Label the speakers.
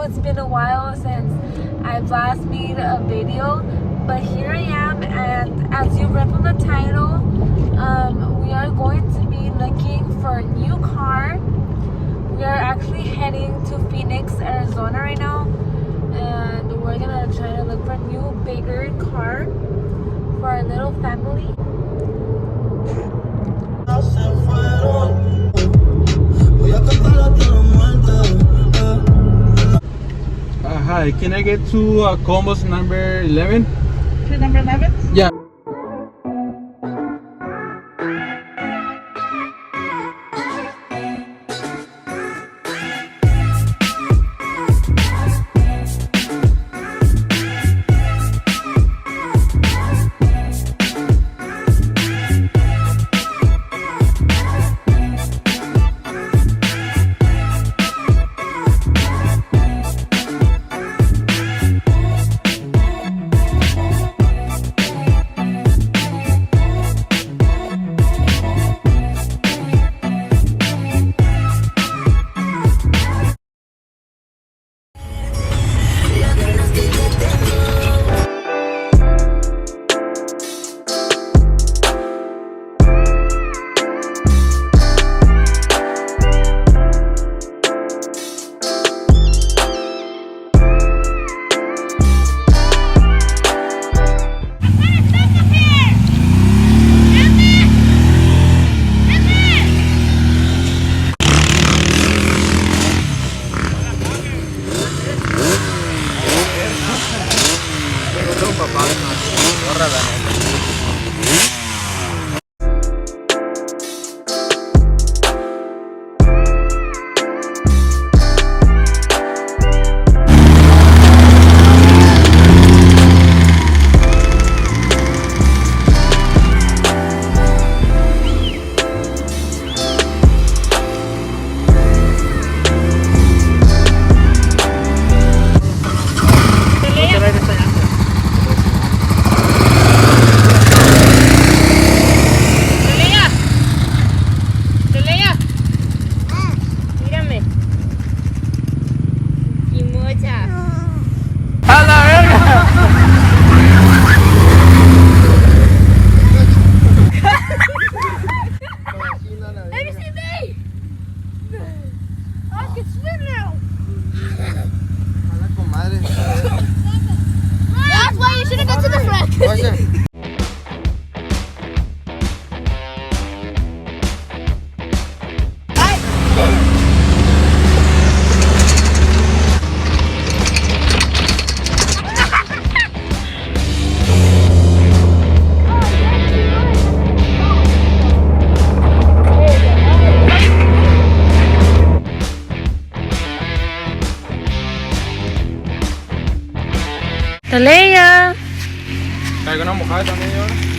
Speaker 1: it's been a while since I've last made a video, but here I am, and as you read from the title, we are going to be looking for a new car. We are actually heading to Phoenix, Arizona right now, and we're gonna try to look for a new, bigger car for our little family.
Speaker 2: Hi, can I get to combos number 11?
Speaker 3: To number 11?
Speaker 2: Yeah.
Speaker 1: That's why you should have gone to the front. Talea.
Speaker 2: Kaya ko na mukha también ahora.